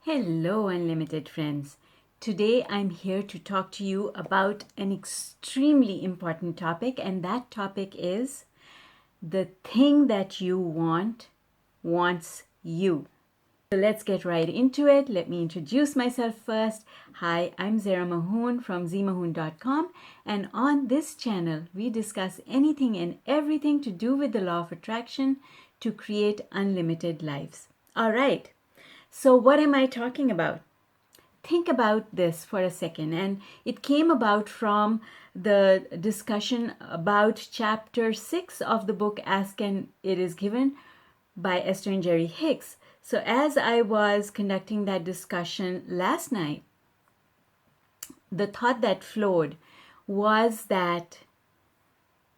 Hello, unlimited friends. Today I'm here to talk to you about an extremely important topic, and that topic is the thing that you want wants you. So let's get right into it. Let me introduce myself first. Hi, I'm Zara Mahoon from zmahoon.com, and on this channel, we discuss anything and everything to do with the law of attraction to create unlimited lives. All right. So, what am I talking about? Think about this for a second. And it came about from the discussion about chapter 6 of the book Ask and It Is Given by Esther and Jerry Hicks. So, as I was conducting that discussion last night, the thought that flowed was that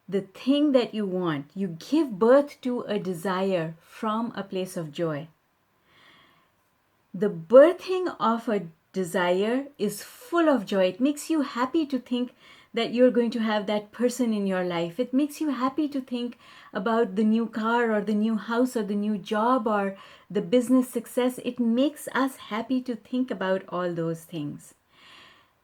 the thing that you want, you give birth to a desire from a place of joy. The birthing of a desire is full of joy. It makes you happy to think that you're going to have that person in your life. It makes you happy to think about the new car or the new house or the new job or the business success. It makes us happy to think about all those things.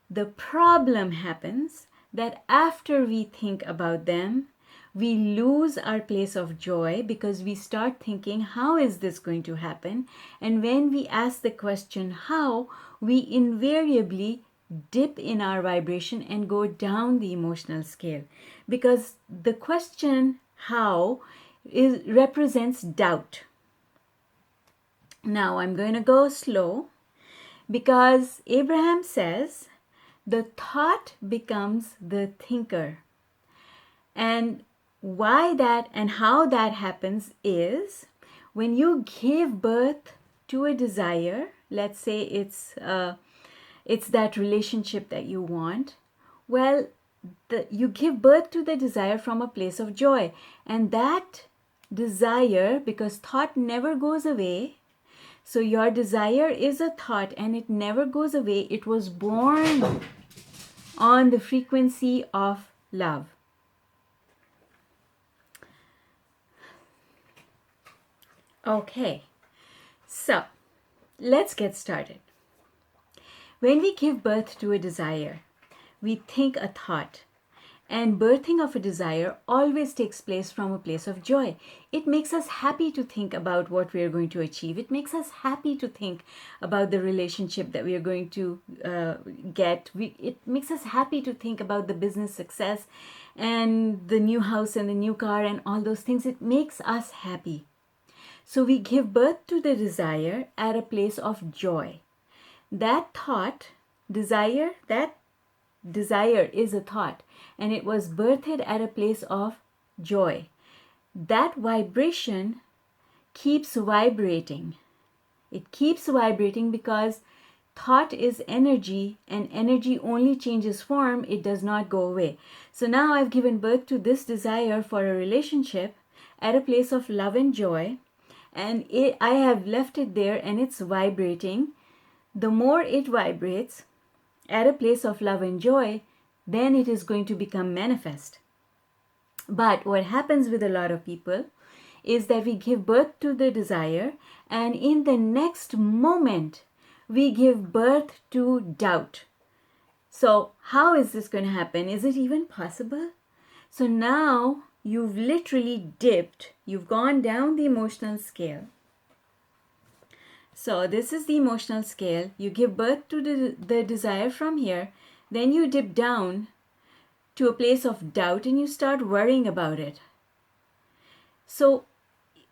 The problem happens that after we think about them, we lose our place of joy because we start thinking, how is this going to happen? And when we ask the question, how, we invariably dip in our vibration and go down the emotional scale. Because the question, how, represents doubt. Now I'm going to go slow because Abraham says, the thought becomes the thinker. And why that and how that happens is when you give birth to a desire, let's say it's that relationship that you want, well, you give birth to the desire from a place of joy. And that desire, because thought never goes away, so your desire is a thought and it never goes away. It was born on the frequency of love. Okay, so let's get started. When we give birth to a desire, we think a thought. And birthing of a desire always takes place from a place of joy. It makes us happy to think about what we are going to achieve. It makes us happy to think about the relationship that we are going to get. It makes us happy to think about the business success and the new house and the new car and all those things. It makes us happy. So we give birth to the desire at a place of joy. That desire is a thought, and it was birthed at a place of joy. That vibration keeps vibrating. It keeps vibrating because thought is energy, and energy only changes form. It does not go away. So now I've given birth to this desire for a relationship at a place of love and joy, and I have left it there and it's vibrating. The more it vibrates at a place of love and joy, then it is going to become manifest. But what happens with a lot of people is that we give birth to the desire, and in the next moment, we give birth to doubt. So, how is this going to happen? Is it even possible? So now you've literally dipped, you've gone down the emotional scale. So this is the emotional scale. You give birth to the desire from here, then you dip down to a place of doubt and you start worrying about it. So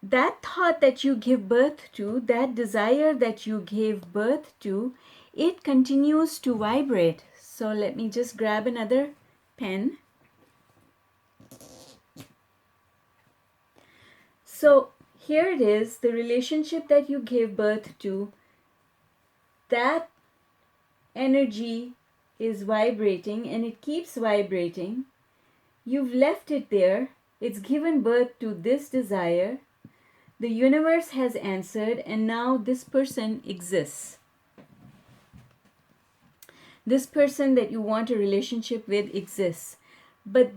that thought that you give birth to, that desire that you gave birth to, it continues to vibrate. So let me just grab another pen. So here it is, the relationship that you gave birth to, that energy is vibrating and it keeps vibrating. You've left it there. It's given birth to this desire. The universe has answered, and now this person exists. This person that you want a relationship with exists, but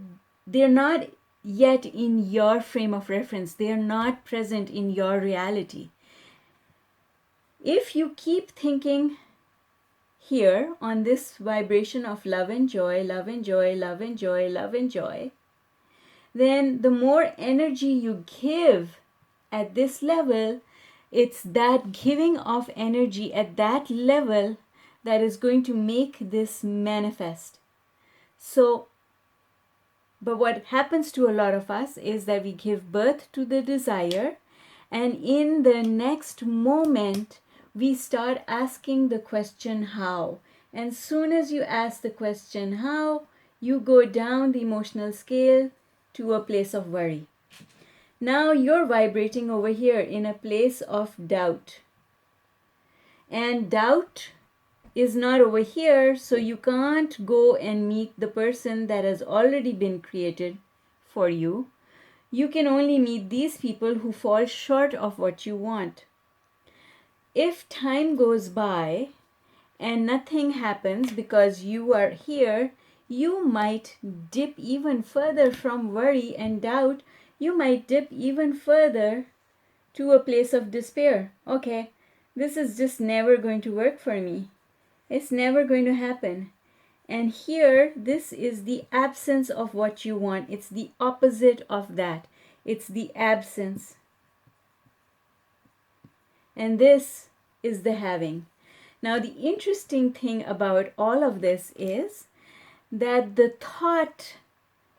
they're not yet in your frame of reference. They are not present in your reality. If you keep thinking here on this vibration of love and joy, love and joy, love and joy, love and joy, then the more energy you give at this level, it's that giving of energy at that level that is going to make this manifest. So, but what happens to a lot of us is that we give birth to the desire, and in the next moment, we start asking the question how. And soon as you ask the question how, you go down the emotional scale to a place of worry. Now you're vibrating over here in a place of doubt. And doubt is not over here, so you can't go and meet the person that has already been created for you. You can only meet these people who fall short of what you want. If time goes by and nothing happens because you are here, you might dip even further from worry and doubt. You might dip even further to a place of despair. Okay, this is just never going to work for me. It's never going to happen. And here, this is the absence of what you want. It's the opposite of that. It's the absence. And this is the having. Now, the interesting thing about all of this is that the thought,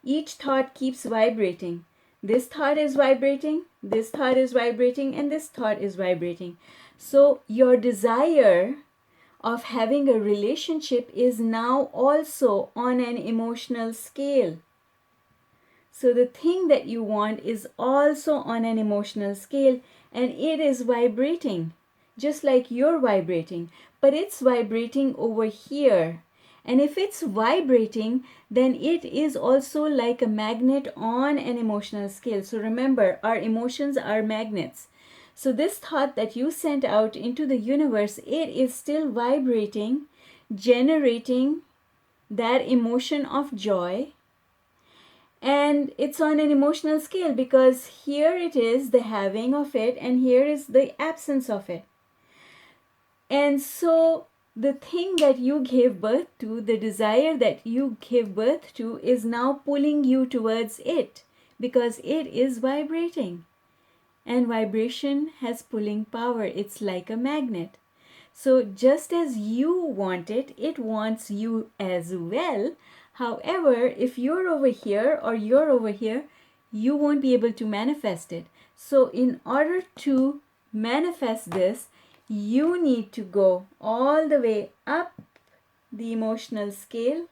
each thought keeps vibrating. This thought is vibrating, this thought is vibrating, and this thought is vibrating. So your desire of having a relationship is now also on an emotional scale. So the thing that you want is also on an emotional scale, and it is vibrating just like you're vibrating, but it's vibrating over here. And if it's vibrating, then it is also like a magnet on an emotional scale. So remember, our emotions are magnets. So this thought that you sent out into the universe, it is still vibrating, generating that emotion of joy. And it's on an emotional scale because here it is, the having of it, and here is the absence of it. And so the thing that you gave birth to, the desire that you gave birth to, is now pulling you towards it because it is vibrating. And vibration has pulling power. It's like a magnet. So just as you want it, it wants you as well. However, if you're over here or you're over here, you won't be able to manifest it. So in order to manifest this, you need to go all the way up the emotional scale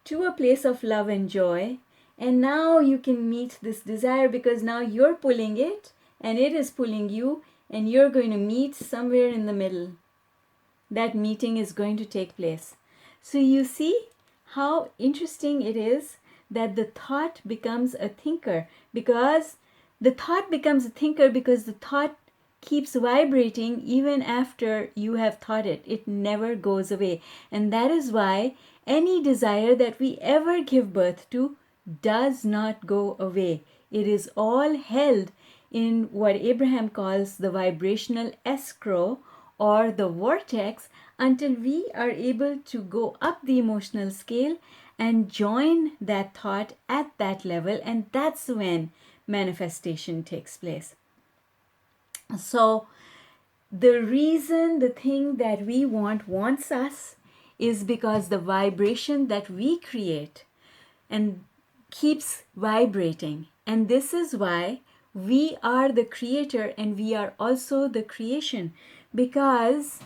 to a place of love and joy. And now you can meet this desire because now you're pulling it and it is pulling you, and you're going to meet somewhere in the middle. That meeting is going to take place. So you see how interesting it is that the thought becomes a thinker, because the thought becomes a thinker because the thought keeps vibrating even after you have thought it. It never goes away. And that is why any desire that we ever give birth to does not go away. It is all held in what Abraham calls the vibrational escrow or the vortex until we are able to go up the emotional scale and join that thought at that level, and that's when manifestation takes place. So the reason the thing that we want wants us is because the vibration that we create and keeps vibrating. And this is why we are the creator and we are also the creation, because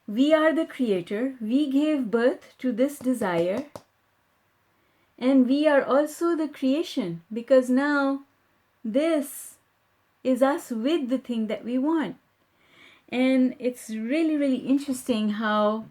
we are the creator, we gave birth to this desire, and we are also the creation because now this is us with the thing that we want. And it's really, really interesting how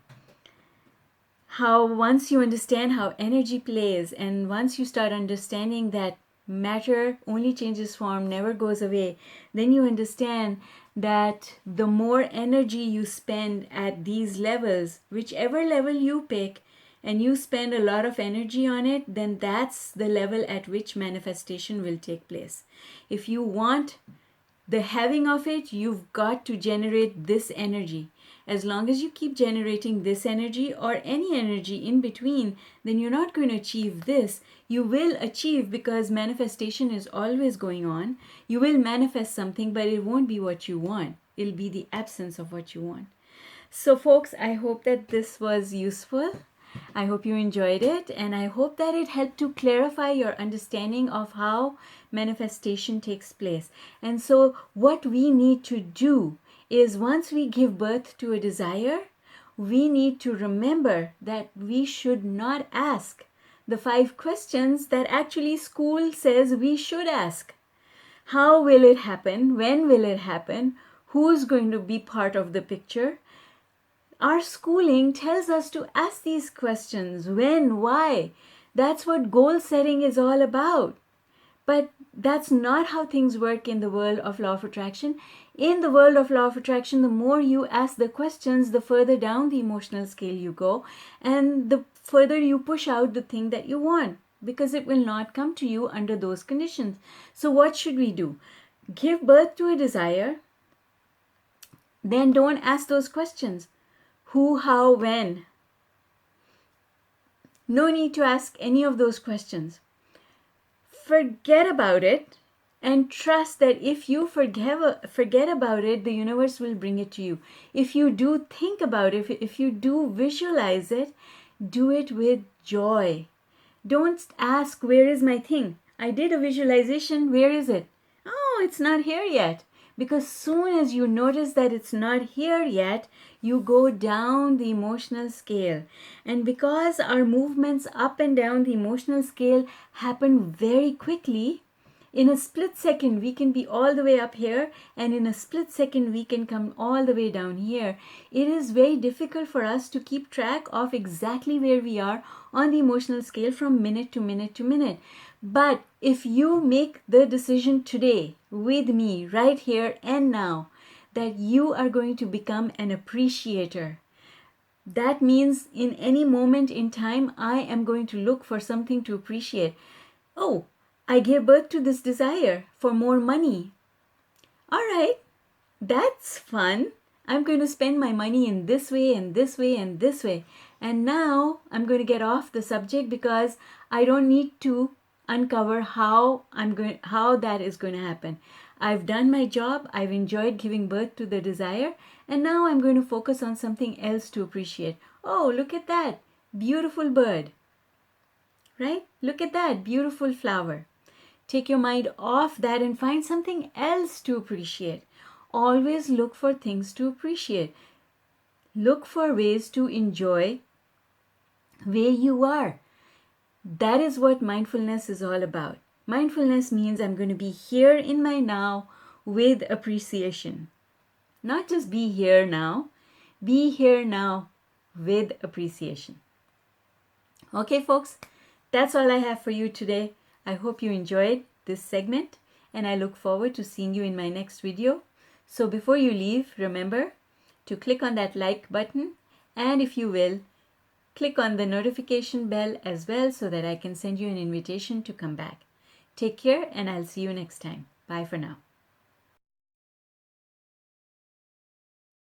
once you understand how energy plays, and once you start understanding that matter only changes form, never goes away, then you understand that the more energy you spend at these levels, whichever level you pick, and you spend a lot of energy on it, then that's the level at which manifestation will take place. If you want the having of it, you've got to generate this energy. As long as you keep generating this energy or any energy in between, then you're not going to achieve this. You will achieve, because manifestation is always going on. You will manifest something, but it won't be what you want. It'll be the absence of what you want. So folks, I hope that this was useful. I hope you enjoyed it, and I hope that it helped to clarify your understanding of how manifestation takes place. And so what we need to do is, once we give birth to a desire, we need to remember that we should not ask the 5 questions that actually school says we should ask. How will it happen? When will it happen? Who's going to be part of the picture? Our schooling tells us to ask these questions. When? Why? That's what goal setting is all about. But that's not how things work in the world of law of attraction. In the world of law of attraction, the more you ask the questions, the further down the emotional scale you go, and the further you push out the thing that you want, because it will not come to you under those conditions. So what should we do? Give birth to a desire, then don't ask those questions. Who, how, when? No need to ask any of those questions. Forget about it and trust that if you forget about it, the universe will bring it to you. If you do think about it, if you do visualize it, do it with joy. Don't ask, where is my thing? I did a visualization, where is it? Oh, it's not here yet. Because soon as you notice that it's not here yet, you go down the emotional scale. And because our movements up and down the emotional scale happen very quickly, in a split second we can be all the way up here, and in a split second we can come all the way down here. It is very difficult for us to keep track of exactly where we are on the emotional scale from minute to minute to minute. But if you make the decision today with me right here and now that you are going to become an appreciator, that means in any moment in time, I am going to look for something to appreciate. Oh, I gave birth to this desire for more money. All right, that's fun. I'm going to spend my money in this way and this way and this way. And now I'm going to get off the subject because I don't need to uncover how that is going to happen. I've done my job. I've enjoyed giving birth to the desire, and now I'm going to focus on something else to appreciate. Oh, look at that beautiful bird, right? Look at that beautiful flower. Take your mind off that and find something else to appreciate. Always look for things to appreciate. Look for ways to enjoy where you are. That is what mindfulness is all about. Mindfulness means I'm going to be here in my now with appreciation. Not just be here now, be here now with appreciation. Okay, folks, that's all I have for you today. I hope you enjoyed this segment, and I look forward to seeing you in my next video. So before you leave, remember to click on that like button, and if you will, click on the notification bell as well so that I can send you an invitation to come back. Take care, and I'll see you next time. Bye for now.